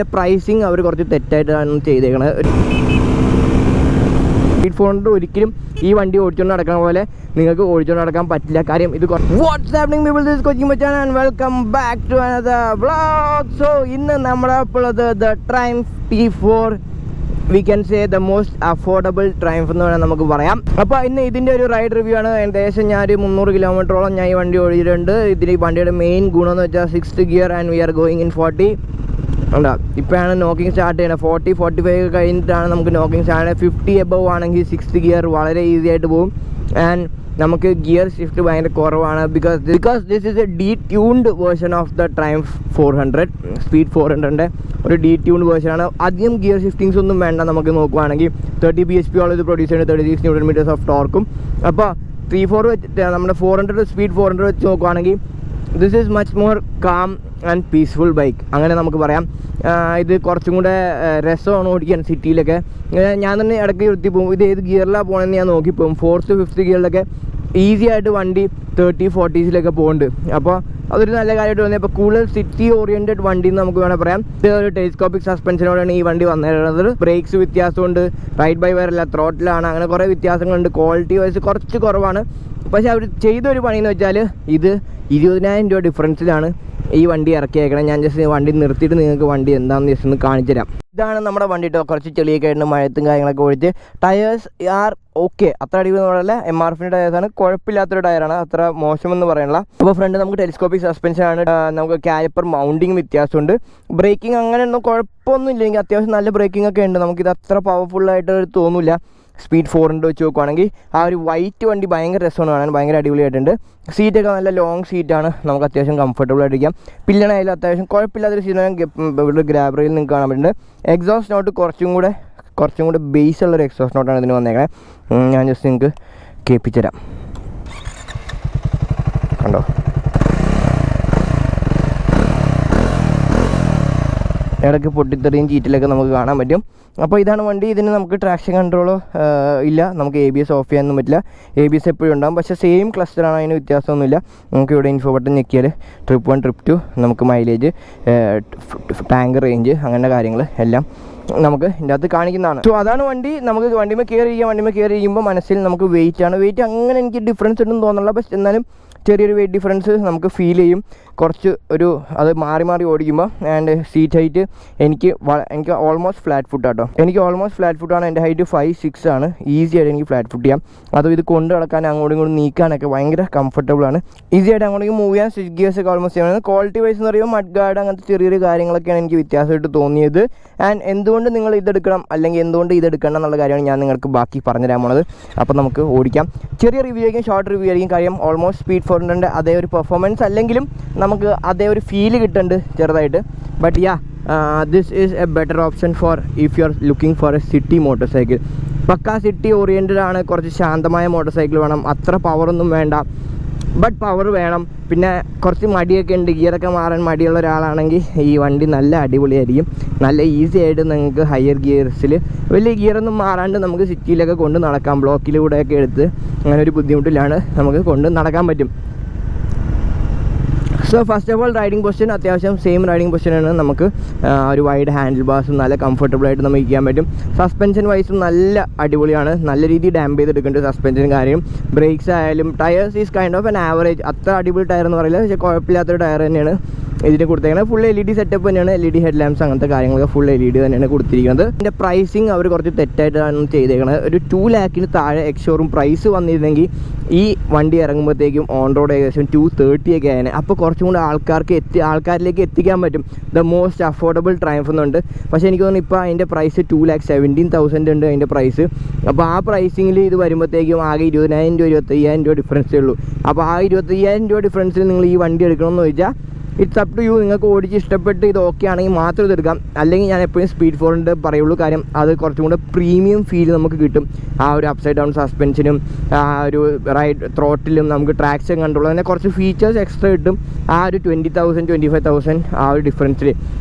ഇതിൻ്റെ പ്രൈസിങ് അവർ കുറച്ച് തെറ്റായിട്ടാണ് ചെയ്തേക്കണത്. സ്പീഡ് 400 ഒരിക്കലും ഈ വണ്ടി ഓടിച്ചുകൊണ്ട് നടക്കുന്ന പോലെ നിങ്ങൾക്ക് ഓടിച്ചുകൊണ്ട് നടക്കാൻ പറ്റില്ല. കാര്യം ഇത് what's happening people, this Cochin Machan and welcome back to another vlog. So ഇന്ന് നമ്മുടെ ഉള്ളത് the Triumph T4, we can say the most affordable Triumph എന്ന് വേണമെങ്കിൽ നമുക്ക് പറയാം. അപ്പോൾ ഇന്ന് ഇതിൻ്റെ ഒരു റൈഡ് റിവ്യൂ ആണ്. ഏകദേശം ഞാനൊരു 300 കിലോമീറ്ററോളം ഞാൻ ഈ വണ്ടി ഓടിച്ചിട്ടുണ്ട്. ഇതിൽ ഈ വണ്ടിയുടെ മെയിൻ ഗുണം എന്ന് വെച്ചാൽ 6th gear and we are going in 40. ഉണ്ടാ ഇപ്പോഴാണ് നോക്കിങ് സ്റ്റാർട്ട് ചെയ്യണത്. 40-45 കഴിഞ്ഞിട്ടാണ് നമുക്ക് നോക്കിങ് സ്റ്റാർട്ട് ചെയ്യുന്നത്. 50 എബവ് ആണെങ്കിൽ 6th ഗിയർ വളരെ ഈസി ആയിട്ട് പോകും. ആൻഡ് നമുക്ക് ഗിയർ ഷിഫ്റ്റ് ഭയങ്കര കുറവാണ്. Because this is a detuned version of the Triumph 400 speed 400ൻ്റെ ഒരു ഡീട്യൂൺഡ് വേർഷനാണ്. അധികം ഗിയർ ഷിഫ്റ്റിങ്സ് ഒന്നും വേണ്ട. നമുക്ക് നോക്കുവാണെങ്കിൽ 30 bhp ഓളം ഇത് പ്രൊഡ്യൂസ് ചെയ്യുന്നത്, 36 Nm ഓഫ് ടോർക്കും. അപ്പോൾ 3.4 വെച്ചിട്ട് നമ്മുടെ 400 സ്പീഡ് 400 വെച്ച് നോക്കുവാണെങ്കിൽ this is much more calm and peaceful bike അങ്ങനെ നമുക്ക് പറയാം. ഇത് കുറച്ചും കൂടെ രസമാണ് ഓടിക്കാൻ സിറ്റിയിലൊക്കെ. ഞാൻ തന്നെ ഇടയ്ക്ക് നിർത്തി പോകും. ഇത് ഏത് ഗിയറിലാണ് പോകണമെന്ന് ഞാൻ നോക്കിപ്പോകും. 4th 5th ഗിയറിലൊക്കെ ഈസി ആയിട്ട് വണ്ടി 30-40s പോകുന്നുണ്ട്. അപ്പോൾ അതൊരു നല്ല കാര്യമായിട്ട് തോന്നി. അപ്പോൾ കൂടുതൽ സിറ്റി ഓറിയൻറ്റഡ് വണ്ടി എന്ന് നമുക്ക് വേണമെങ്കിൽ പറയാം. ഇത് ഒരു ടെലിസ്കോപ്പിക് സസ്പെൻഷനോടാണ് ഈ വണ്ടി വന്നിരുന്നത്. ബ്രേക്സ് വ്യത്യാസമുണ്ട്, റൈഡ് ബൈ വയർ അല്ല ത്രോട്ടിലാണ്, അങ്ങനെ കുറേ വ്യത്യാസങ്ങളുണ്ട്. ക്വാളിറ്റി വൈസ് കുറച്ച് കുറവാണ്. പക്ഷേ അവർ ചെയ്തൊരു പണിയെന്ന് വെച്ചാൽ ഇത് 20,000 രൂപ ഡിഫറൻസിലാണ് ഈ വണ്ടി ഇറക്കിയേക്കണം. ഞാൻ ജസ്റ്റ് വണ്ടി നിർത്തിയിട്ട് നിങ്ങൾക്ക് വണ്ടി എന്താണെന്ന് ജസ്റ്റ് ഒന്ന് കാണിച്ചു തരാം. ഇതാണ് നമ്മുടെ വണ്ടി കേട്ടോ. കുറച്ച് ചെളിയൊക്കെ ആയിട്ട് മഴത്തും കാര്യങ്ങളൊക്കെ ഒഴിച്ച് ടയേഴ്സ് ആർ ഓക്കെ, അത്ര അടിപൊളി പറയല്ല. MRF ടയേഴ്സാണ്, കുഴപ്പമില്ലാത്തൊരു ടയറാണ്, അത്ര മോശമെന്ന് പറയാനുള്ള. അപ്പോൾ ഫ്രണ്ട് നമുക്ക് ടെലിസ്കോപ്പിക് സസ്പെൻഷനാണ്. നമുക്ക് കാലിപ്പർ മൗണ്ടിങ് വ്യത്യാസമുണ്ട്. ബ്രേക്കിംഗ് അങ്ങനെയൊന്നും കുഴപ്പമൊന്നും ഇല്ലെങ്കിൽ അത്യാവശ്യം നല്ല ബ്രേക്കിംഗ് ഒക്കെ ഉണ്ട്. നമുക്കിത് അത്ര പവർഫുള്ളായിട്ട് തോന്നില്ല. സ്പീഡ് 400 വെച്ച് നോക്കുവാണെങ്കിൽ ആ ഒരു വൈറ്റ് വണ്ടി ഭയങ്കര രസമാണ് കാണാൻ, ഭയങ്കര അടിപൊളിയായിട്ടുണ്ട്. സീറ്റൊക്കെ നല്ല ലോങ് സീറ്റാണ്, നമുക്ക് അത്യാവശ്യം കംഫർട്ടബിൾ ആയിട്ടിരിക്കാം. പില്ലണായാലും അത്യാവശ്യം കുഴപ്പമില്ലാത്തൊരു സീറ്റാണ്. ഇവിടെ ഗ്രാബ് റെയിൽ നിങ്ങൾക്ക് കാണാൻ പറ്റുന്നുണ്ട്. എക്സോസ്റ്റ് നോട്ട് കുറച്ചും കൂടെ ബേസ് ഉള്ളൊരു എക്സോസ്റ്റ് നോട്ടാണ് ഇതിന് വന്നേക്കണേ. ഞാൻ ജസ്റ്റ് നിങ്ങൾക്ക് കേൾപ്പിച്ചു തരാം. കണ്ടോ, ഇടയ്ക്ക് പൊട്ടിത്തെറിയും ചീറ്റിലൊക്കെ നമുക്ക് കാണാൻ പറ്റും. അപ്പോൾ ഇതാണ് വണ്ടി. ഇതിന് നമുക്ക് ട്രാക്ഷൻ കൺട്രോളോ ഇല്ല, നമുക്ക് ABS ഓഫ് ചെയ്യാനൊന്നും പറ്റില്ല. ABS എപ്പോഴും ഉണ്ടാകും, പക്ഷേ സെയിം ക്ലസ്റ്ററാണ്, അതിന് വ്യത്യാസമൊന്നുമില്ല. നമുക്ക് ഇവിടെ ഇൻഫോ ബട്ടൺ ഞെക്കിയാൽ ട്രിപ്പ് 1 ട്രിപ്പ് 2 നമുക്ക് മൈലേജ്, ടാങ്ക് റേഞ്ച്, അങ്ങനെ കാര്യങ്ങൾ എല്ലാം നമുക്ക് ഇതിൻ്റെ അകത്ത് കാണിക്കുന്നതാണ്. സോ അതാണ് വണ്ടി. നമുക്ക് വണ്ടിമേ കയറി ഇരിക്കുമ്പോൾ മനസ്സിൽ നമുക്ക് വെയിറ്റ് അങ്ങനെ എനിക്ക് ഡിഫറൻസ് ഉണ്ടെന്ന് തോന്നുന്നില്ല. പക്ഷേ എന്നാലും ചെറിയൊരു വെയിറ്റ് ഡിഫറൻസ് നമുക്ക് ഫീൽ ചെയ്യും. കുറച്ച് അത് മാറി ഓടിക്കുമ്പോൾ. ആൻഡ് സീറ്റ് ഹൈറ്റ് എനിക്ക് ഓൾമോസ്റ്റ് ഫ്ലാറ്റ് ഫുട്ടാട്ടോ. എനിക്ക് ഓൾമോസ്റ്റ് ഫ്ലാറ്റ് ഫുട്ടാണ്. എൻ്റെ ഹൈറ്റ് 5'6" ആണ്. ഈസി ആയിട്ട് എനിക്ക് ഫ്ലാറ്റ് ഫുട്ട് ചെയ്യാം. അതും ഇത് കൊണ്ട് നടക്കാൻ അങ്ങോട്ടും ഇങ്ങോട്ടും നീക്കാനൊക്കെ ഭയങ്കര കംഫർട്ടബിളാണ്. ഈസി ആയിട്ട് അങ്ങോട്ടേക്ക് മൂവ് ചെയ്യാൻ. സ്വിച്ച് ഗിയേഴ്സ് ഒക്കെ ഓൾമോസ്റ്റ് ചെയ്യുന്നത്. ക്വാളിറ്റി വൈസ് എന്ന് പറയുമ്പോൾ മഡ് ഗാർഡ് അങ്ങനത്തെ ചെറിയൊരു കാര്യങ്ങളൊക്കെയാണ് എനിക്ക് വ്യത്യാസമായിട്ട് തോന്നിയത്. ആൻഡ് എന്തുകൊണ്ട് നിങ്ങൾ ഇതെടുക്കണം അല്ലെങ്കിൽ എന്തുകൊണ്ട് ഇതെടുക്കണം എന്നുള്ള കാര്യമാണ് ഞാൻ നിങ്ങൾക്ക് ബാക്കി പറഞ്ഞുതരാൻ പോണത്. അപ്പോൾ നമുക്ക് ഓടിക്കാം. ചെറിയ റിവ്യൂ ആയിരിക്കും, ഷോർട്ട് റിവ്യൂ ആയിരിക്കും. കാര്യം ഓൾമോസ്റ്റ് സ്പീഡ് 400 അതേ ഒരു പെർഫോമൻസ് അല്ലെങ്കിലും നമുക്ക് അതേ ഒരു ഫീല് കിട്ടുന്നുണ്ട് ചെറുതായിട്ട്. But this is a better option for if you are looking for a city motorcycle. പക്കാ സിറ്റി ഓറിയൻറ്റഡ് ആണ്. കുറച്ച് ശാന്തമായ മോട്ടോർ സൈക്കിൾ വേണം. അത്ര പവറൊന്നും വേണ്ട, ബട്ട് പവർ വേണം. പിന്നെ കുറച്ച് മടിയൊക്കെ ഉണ്ട്, ഗിയറൊക്കെ മാറാൻ മടിയുള്ള ഒരാളാണെങ്കിൽ ഈ വണ്ടി നല്ല അടിപൊളിയായിരിക്കും. നല്ല ഈസി ആയിട്ട് നിങ്ങൾക്ക് ഹയർ ഗിയർസിൽ വലിയ ഗിയറൊന്നും മാറാണ്ട് നമുക്ക് സിറ്റിയിലൊക്കെ കൊണ്ട് നടക്കാം. ബ്ലോക്കിലൂടെയൊക്കെ എടുത്ത് അങ്ങനെ ഒരു ബുദ്ധിമുട്ടിലാണ് നമുക്ക് കൊണ്ട് നടക്കാൻ പറ്റും. So first of all riding position അത്യാവശ്യം സെയിം റൈഡിങ് പൊസിഷനാണ്. നമുക്ക് ഒരു വൈഡ് ഹാൻഡിൽ ബാർസും നല്ല കംഫർട്ടബിളായിട്ട് നമുക്ക് ഇരിക്കാൻ പറ്റും. സസ്പെൻഷൻ വൈസും നല്ല അടിപൊളിയാണ്. നല്ല രീതിയിൽ ഡാമ്പ് ചെയ്തെടുക്കേണ്ട സസ്പെൻഷൻ കാര്യം. ബ്രേക്സ് ആയാലും tyres is kind of an average. അത്ര അടിപൊളി ടയർ എന്ന് പറയില്ല, പക്ഷേ കുഴപ്പമില്ലാത്തൊരു ടയർ തന്നെയാണ് ഇതിന് കൊടുത്തേക്കുന്നത്. ഫുൾ LED സെറ്റപ്പ് തന്നെയാണ്. LED ഹെഡ് ലാംപ്സ് അങ്ങനത്തെ കാര്യങ്ങളൊക്കെ ഫുൾ LED തന്നെയാണ് കൊടുത്തിരിക്കുന്നത്. ഇതിൻ്റെ പ്രൈസിങ് അവർ കുറച്ച് തെറ്റായിട്ടാണ് ചെയ്തേക്കുന്നത്. ഒരു 2 lakhന് താഴെ എക്സ്ഷോറും പ്രൈസ് വന്നിരുന്നെങ്കിൽ ഈ വണ്ടി ഇറങ്ങുമ്പോഴത്തേക്കും ഓൺ റോഡ് ഏകദേശം 230 ഒക്കെ ആയതിനെ. അപ്പോൾ കുറച്ചും കൂടെ ആൾക്കാരിലേക്ക് എത്തിക്കാൻ പറ്റും. ദ മോസ്റ്റ് അഫോർഡബിൾ ട്രയംഫ് എന്നുണ്ട്. പക്ഷേ എനിക്ക് തോന്നുന്നു ഇപ്പോൾ അതിൻ്റെ പ്രൈസ് 2,17,000 ഉണ്ട് അതിൻ്റെ പ്രൈസ്. അപ്പോൾ ആ പ്രൈസിങ്ങിൽ ഇത് വരുമ്പോഴത്തേക്കും ആകെ 20,000 രൂപ 25,000 രൂപ ഡിഫറൻസേ ഉള്ളൂ. അപ്പോൾ ആ 25,000 രൂപ ഡിഫറൻസിൽ നിങ്ങൾ ഈ വണ്ടി എടുക്കണമെന്ന് ചോദിച്ചാൽ ഇറ്റ്സ് അപ്പ് ടു യു. നിങ്ങൾക്ക് ഓടിച്ച് ഇഷ്ടപ്പെട്ട് ഇത് ഓക്കെ ആണെങ്കിൽ മാത്രം ഇതെടുക്കാം. അല്ലെങ്കിൽ ഞാൻ എപ്പോഴും സ്പീഡ് 400 പറയുള്ളൂ. കാര്യം അത് കുറച്ചും കൂടെ പ്രീമിയം ഫീൽ നമുക്ക് കിട്ടും. ആ ഒരു അപ്സൈഡ് ഡൗൺ സസ്പെൻഷനും ആ ഒരു റൈഡ് ത്രോട്ടിലും നമുക്ക് ട്രാക്ഷൻ കൺട്രോൾ അങ്ങനെ കുറച്ച് ഫീച്ചേഴ്സ് എക്സ്ട്രാ കിട്ടും. ആ ഒരു 20,000 25,000 ആ ഒരു ഡിഫറൻസിൽ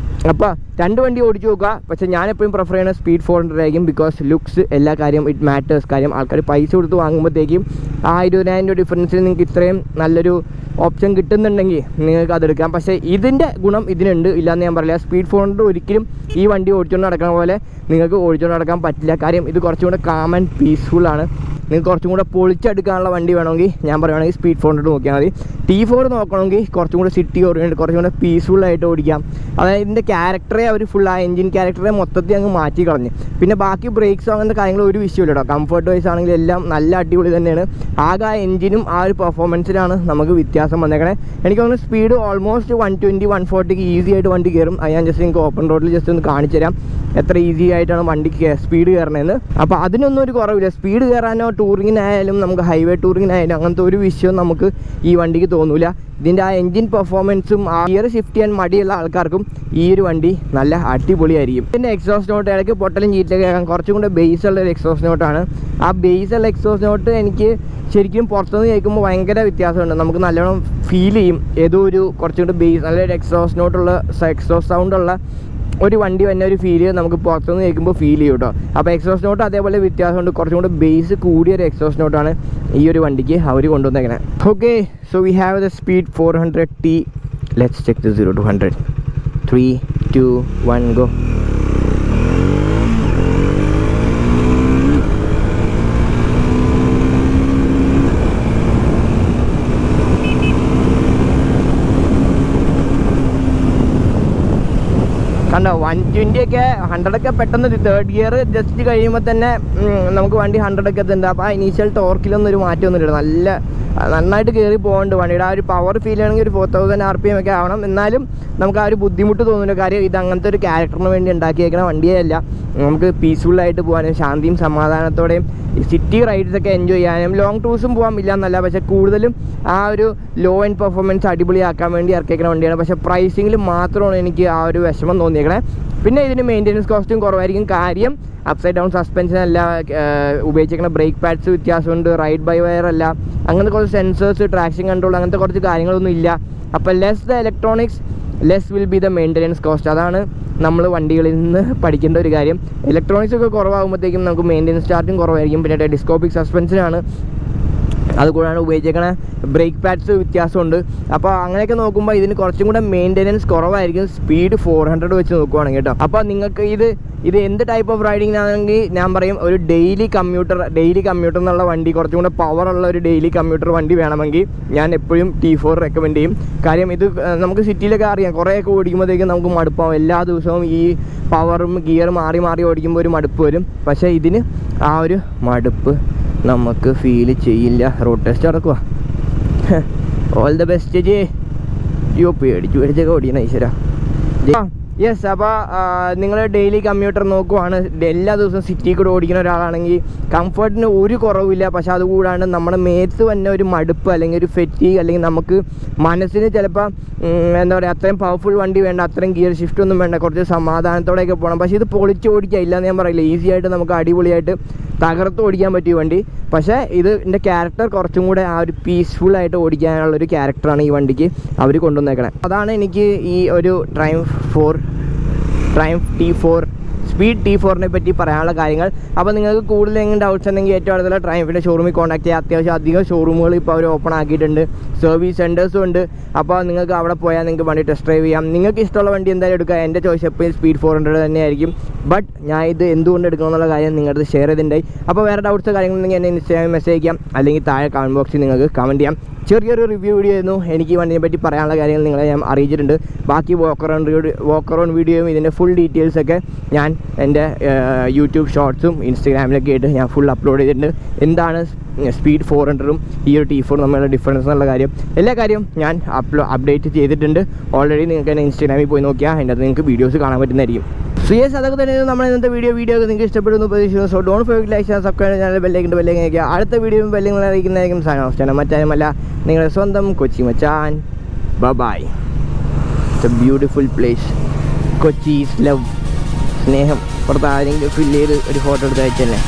അപ്പോൾ 2 വണ്ടി ഓടിച്ച് നോക്കുക. പക്ഷേ ഞാനെപ്പോഴും പ്രിഫർ ചെയ്യുന്നത് സ്പീഡ് 400 ആയിരിക്കും. ബിക്കോസ് ലുക്സ് എല്ലാ കാര്യം ഇറ്റ് മാറ്റേഴ്സ്. കാര്യം ആൾക്കാർ പൈസ കൊടുത്ത് വാങ്ങുമ്പോഴത്തേക്കും ആ 20,000 രൂപ ഡിഫറൻസിൽ നിങ്ങൾക്ക് ഇത്രയും നല്ലൊരു ഓപ്ഷൻ കിട്ടുന്നുണ്ടെങ്കിൽ നിങ്ങൾക്ക് അതെടുക്കാം. പക്ഷേ ഇതിൻ്റെ ഗുണം ഇതിനുണ്ട്, ഇല്ലയെന്ന് ഞാൻ പറയില്ല. സ്പീഡ് 400 ഒരിക്കലും ഈ വണ്ടി ഓടിച്ചുകൊണ്ട് നടക്കുന്ന പോലെ നിങ്ങൾക്ക് ഓടിച്ചുകൊണ്ട് നടക്കാൻ പറ്റില്ല. കാര്യം ഇത് കുറച്ചും കൂടെ കാം ആൻഡ് പീസ്ഫുള്ളാണ്. നിങ്ങൾക്ക് കുറച്ചും കൂടെ പൊളിച്ചെടുക്കാനുള്ള വണ്ടി വേണമെങ്കിൽ ഞാൻ പറയുകയാണെങ്കിൽ സ്പീഡ് 400 നോക്കിയാൽ മതി. T4 നോക്കണമെങ്കിൽ കുറച്ചും കൂടെ സിറ്റി ഓറിയൻറ്റ് കുറച്ചും കൂടെ പീസ്ഫുള്ളായിട്ട് ഓടിക്കാം. അതായത് ഇതിൻ്റെ ക്യാരക്ടറെ അവർ ഫുൾ ആ എഞ്ചിൻ ക്യാരക്ടറെ മൊത്തത്തിൽ അങ്ങ് മാറ്റി കളഞ്ഞ്. പിന്നെ ബാക്കി ബ്രേക്സോ അങ്ങനത്തെ കാര്യങ്ങൾ ഒരു വിഷയമില്ല കേട്ടോ. കംഫർട്ട് വൈസ് ആണെങ്കിൽ എല്ലാം നല്ല അടിപൊളി തന്നെയാണ്. ആകെ ആ എഞ്ചിനും ആ ഒരു പെർഫോമൻസിലാണ് നമുക്ക് വ്യത്യാസം വന്നേക്കണേ. എനിക്ക് തോന്നുന്നു സ്പീഡ് ഓൾമോസ്റ്റ് 120-140 ഈസി ആയിട്ട് വണ്ടി കയറും. അത് ഞാൻ ജസ്റ്റ് നിങ്ങൾക്ക് ഓപ്പൺ റോഡിൽ ജസ്റ്റ് ഒന്ന് കാണിച്ചു തരാം എത്ര ഈസി ആയിട്ടാണ് വണ്ടിക്ക് സ്പീഡ് കയറണമെന്ന്. അപ്പോൾ അതിനൊന്നും ഒരു കുറവില്ല. സ്പീഡ് കയറാനോ ടൂറിങ്ങിനായാലും നമുക്ക് ഹൈവേ ടൂറിങ്ങിനായാലും അങ്ങനത്തെ ഒരു വിഷയം നമുക്ക് ഈ വണ്ടിക്ക് തോന്നില്ല. ഇതിൻ്റെ ആ എൻജിൻ പെർഫോമൻസും ആ ഗിയർ ഷിഫ്റ്റ് ചെയ്യാൻ മടിയുള്ള ആൾക്കാർക്കും ഈ ഒരു വണ്ടി നല്ല അടിപൊളിയായിരിക്കും. ഇതിൻ്റെ എക്സോസ്റ്റ് നോട്ട് ഇടയ്ക്ക് പൊട്ടലും ചീറ്റൊക്കെ കേൾക്കാം. കുറച്ചും കൂടെ ബേസ് ഉള്ള ഒരു എക്സോസ്റ്റ് നോട്ടാണ്. ആ ബേസ് ഉള്ള എക്സോസ്റ്റ് നോട്ട് എനിക്ക് ശരിക്കും പുറത്തുനിന്ന് കേൾക്കുമ്പോൾ ഭയങ്കര വ്യത്യാസമുണ്ട്. നമുക്ക് നല്ലോണം ഫീൽ ചെയ്യും. ഏതോ ഒരു കുറച്ചും കൂടെ ബേസ് നല്ലൊരു എക്സോസ്റ്റ് നോട്ടുള്ള എക്സോസ്റ്റ് സൗണ്ടുള്ള ഒരു വണ്ടി തന്നെ ഒരു ഫീൽ നമുക്ക് പുറത്തുനിന്ന് കേൾക്കുമ്പോൾ ഫീൽ ചെയ്യും കേട്ടോ. അപ്പോൾ എക്സോസ്റ്റ് നോട്ട് അതേപോലെ വ്യത്യാസമുണ്ട്. കുറച്ചും കൂടെ ബേസ് കൂടിയൊരു എക്സോസ്റ്റ് നോട്ടാണ് ഈ ഒരു വണ്ടിക്ക് അവർ കൊണ്ടുവന്നേക്കുന്നത്. Okay, so we have the speed 400T. Let's check the 0 to 100. 3, 2, 1 go. കണ്ടോ 120 100 പെട്ടെന്ന് 3rd ഗിയർ ജസ്റ്റ് കഴിയുമ്പോൾ തന്നെ നമുക്ക് വണ്ടി 100 എത്തുന്നുണ്ട്. അപ്പോൾ ആ ഇനീഷ്യൽ ടോർക്കിലൊന്നും ഒരു മാറ്റമൊന്നുമില്ല. നന്നായിട്ട് കയറി പോകുന്നുണ്ട് വണ്ടിയുടെ. ആ ഒരു പവർ ഫീൽ ചെയ്യണമെങ്കിൽ ഒരു 4000 RPM ഒക്കെ ആവണം. എന്നാലും നമുക്ക് ആ ഒരു ബുദ്ധിമുട്ട് തോന്നുന്നില്ല. കാര്യം ഇത് അങ്ങനത്തെ ഒരു ക്യാരക്ടറിന് വേണ്ടി ഉണ്ടാക്കിയേക്കുന്ന വണ്ടിയേ അല്ല. നമുക്ക് പീസ്ഫുള്ളായിട്ട് പോകാനും ശാന്തിയും സമാധാനത്തോടെയും സിറ്റി റൈഡ്സൊക്കെ എൻജോയ് ചെയ്യാനും ലോങ് ടൂർസും പോകാൻ ഇല്ല എന്നല്ല. പക്ഷേ കൂടുതലും ആ ഒരു ലോ എൻഡ് പെർഫോമൻസ് അടിപൊളിയാക്കാൻ വേണ്ടി ഇറക്കിയേക്കുന്ന വണ്ടിയാണ്. പക്ഷേ പ്രൈസിങ്ങിൽ മാത്രമാണ് എനിക്ക് ആ ഒരു വിഷമം തോന്നിയേക്കണേ. പിന്നെ ഇതിന് മെയിൻ്റെനൻസ് കോസ്റ്റും കുറവായിരിക്കും. കാര്യം അപ്സൈഡ് ഡൗൺ സസ്പെൻഷൻ അല്ല, ഉപയോഗിച്ചിരിക്കുന്ന ബ്രേക്ക് പാഡ്സ് വ്യത്യാസമുണ്ട്, റൈഡ് ബൈ വയർ അല്ല, അങ്ങനത്തെ കുറച്ച് സെൻസേഴ്സ്, ട്രാക്ഷൻ കൺട്രോൾ, അങ്ങനത്തെ കുറച്ച് കാര്യങ്ങളൊന്നും ഇല്ല. അപ്പോൾ less the electronics less will be the maintenance cost. അതാണ് നമ്മൾ വണ്ടികളിൽ നിന്ന് പഠിക്കേണ്ട ഒരു കാര്യം. ഇലക്ട്രോണിക്സ് ഒക്കെ കുറവാകുമ്പോഴത്തേക്കും നമുക്ക് മെയിൻ്റെനൻസ് ചാർജും കുറവായിരിക്കും. പിന്നെ ടെലിസ്കോപ്പിക് സസ്പെൻഷനാണ്, അതുകൂടാണ് ഉപയോഗിച്ചേക്കണ ബ്രേക്ക് പാഡ്സ് വ്യത്യാസമുണ്ട്. അപ്പോൾ അങ്ങനെയൊക്കെ നോക്കുമ്പോൾ ഇതിന് കുറച്ചും കൂടെ മെയിൻ്റെനൻസ് കുറവായിരിക്കും സ്പീഡ് 400 വെച്ച് നോക്കുവാണെങ്കിൽ കേട്ടോ. അപ്പോൾ നിങ്ങൾക്ക് ഇത് എന്ത് ടൈപ്പ് ഓഫ് റൈഡിങ്ങിനാണെങ്കിൽ ഞാൻ പറയും ഒരു ഡെയിലി കമ്മ്യൂട്ടർ എന്നുള്ള വണ്ടി, കുറച്ചും കൂടെ പവറുള്ള ഒരു ഡെയിലി കമ്മ്യൂട്ടർ വണ്ടി വേണമെങ്കിൽ ഞാൻ എപ്പോഴും T4 റെക്കമെൻഡ് ചെയ്യും. കാര്യം ഇത് നമുക്ക് സിറ്റിയിലൊക്കെ അറിയാം, കുറേയൊക്കെ ഓടിക്കുമ്പോഴത്തേക്കും നമുക്ക് മടുപ്പാവും. എല്ലാ ദിവസവും ഈ പവറും ഗിയർ മാറി മാറി ഓടിക്കുമ്പോൾ ഒരു മടുപ്പ് വരും. പക്ഷേ ഇതിന് ആ ഒരു മടുപ്പ് നമുക്ക് ഫീൽ ചെയ്യില്ല. റോഡ് ടെസ്റ്റ് നടക്കുക. ഓൾ ദ ബെസ്റ്റ് ജേ. പേടിച്ചൊക്കെ ഓടിക്കണം ഈശ്വര. യെസ്, അപ്പോൾ നിങ്ങൾ ഡെയിലി കമ്മ്യൂട്ടർ നോക്കുവാണ്, എല്ലാ ദിവസവും സിറ്റി കൂടെ ഓടിക്കുന്ന ഒരാളാണെങ്കിൽ കംഫർട്ടിന് ഒരു കുറവില്ല. പക്ഷേ അതുകൂടാണ്ട് നമ്മുടെ മേത്ത് തന്നെ ഒരു മടുപ്പ് അല്ലെങ്കിൽ ഒരു ഫെറ്റീഗ്, അല്ലെങ്കിൽ നമുക്ക് മനസ്സിന് ചിലപ്പോൾ എന്താ പറയുക അത്രയും പവർഫുൾ വണ്ടി വേണ്ട, അത്രയും ഗിയർ ഷിഫ്റ്റ് ഒന്നും വേണ്ട, കുറച്ച് സമാധാനത്തോടെയൊക്കെ പോകണം. പക്ഷേ ഇത് പൊളിച്ച് ഓടിക്കുക ഇല്ലയെന്ന് ഞാൻ പറയില്ല. ഈസി ആയിട്ട് നമുക്ക് അടിപൊളിയായിട്ട് തകർത്ത് ഓടിക്കാൻ പറ്റിയ വണ്ടി. പക്ഷേ ഇതിൻ്റെ ക്യാരക്ടർ കുറച്ചും കൂടെ ആ ഒരു പീസ്ഫുള്ളായിട്ട് ഓടിക്കാനുള്ളൊരു ക്യാരക്ടറാണ് ഈ വണ്ടിക്ക് അവർ കൊണ്ടുവന്നേക്കണേ. അതാണ് എനിക്ക് ഈ ഒരു ട്രയംഫ് T4 സ്പീഡ് T4നെ പറ്റി പറയാനുള്ള കാര്യങ്ങൾ. അപ്പോൾ നിങ്ങൾക്ക് കൂടുതൽ എങ്ങനെ ഡൗട്ട്സ് ഉണ്ടെങ്കിൽ ഏറ്റവും അടുത്തുള്ള ട്രയംഫിൻ്റെ ഷോറൂമിൽ കോൺടാക്ട് ചെയ്യുക. അത്യാവശ്യം അധികം ഷോറൂമുകൾ ഇപ്പോൾ അവർ ഓപ്പൺ ആക്കിയിട്ടുണ്ട്, സർവീസ് സെൻറ്റേഴ്സും ഉണ്ട്. അപ്പോൾ നിങ്ങൾക്ക് അവിടെ പോയാൽ നിങ്ങൾക്ക് വണ്ടി ടെസ്റ്റ് ഡ്രൈവ് ചെയ്യാം. നിങ്ങൾക്ക് ഇഷ്ടമുള്ള വണ്ടി എന്തായാലും എടുക്കുക. എൻ്റെ ചോയ്സ് എപ്പോഴും സ്പീഡ് 400 തന്നെയായിരിക്കും. ബട്ട് ഞാൻ ഇത് എന്തുകൊണ്ട് എടുക്കണമെന്നുള്ള കാര്യം നിങ്ങളുടെ ഷെയർ ചെയ്തിട്ടുണ്ടായി. അപ്പോൾ വേറെ ഡൗട്ട്സ് കാര്യങ്ങളുണ്ടെങ്കിൽ എന്നെ ഇൻസ്റ്റാഗ്രാമിൽ മെസ്സേജ് ചെയ്യാം, അല്ലെങ്കിൽ താഴെ കമൻറ്റ് ബോക്സിൽ നിങ്ങൾക്ക് കമൻറ്റ് ചെയ്യാം. ചെറിയൊരു റിവ്യൂ വീഡിയോ ആയിരുന്നു. എനിക്ക് ഈ വണ്ടിയെ പറ്റി പറയാനുള്ള കാര്യങ്ങൾ നിങ്ങളെ ഞാൻ അറിയിച്ചിട്ടുണ്ട്. ബാക്കി വാക്ക് അറൗണ്ട് വീഡിയോയും ഇതിൻ്റെ ഫുൾ ഡീറ്റെയിൽസൊക്കെ ഞാൻ എൻ്റെ യൂട്യൂബ് ഷോർട്സും ഇൻസ്റ്റാഗ്രാമിലൊക്കെ ആയിട്ട് ഞാൻ ഫുൾ അപ്ലോഡ് ചെയ്തിട്ടുണ്ട്. എന്താണ് സ്പീഡ് 400ഉം ഈ ഒരു T4 തമ്മിലുള്ള ഡിഫറൻസ് എന്നുള്ള കാര്യം, എല്ലാ കാര്യവും ഞാൻ അപ്ഡേറ്റ് ചെയ്തിട്ടുണ്ട് ഓൾറെഡി. നിങ്ങൾക്ക് തന്നെ ഇൻസ്റ്റാഗ്രാമിൽ പോയി നോക്കിയാൽ അതിൻ്റെ അത് നിങ്ങൾക്ക് വീഡിയോസ് കാണാൻ പറ്റുന്നതായിരിക്കും. സോ യെസ്, അതൊക്കെ തന്നെ നമ്മൾ ഇന്നത്തെ വീഡിയോ ഒക്കെ നിങ്ങൾക്ക് ഇഷ്ടപ്പെടുന്നു പ്രതീക്ഷിക്കുന്നു. So don't forget like share subscribe channel bell icon അയക്കുക. അടുത്ത വീഡിയോയും ബെല്ലിങ്ങൾ അറിയിക്കുന്നതായിരിക്കും. സാധനം അവസ്ഥയാണ് മറ്റാരുമല്ല, നിങ്ങളുടെ സ്വന്തം കൊച്ചി മച്ചാൻ. Bye. It's a beautiful place. Kochi is love. സ്നേഹം. പുറത്ത് ആരെങ്കിലും ഫില്ല് ചെയ്ത് ഒരു ഫോട്ടോ എടുത്ത് അയച്ചു തന്നെ.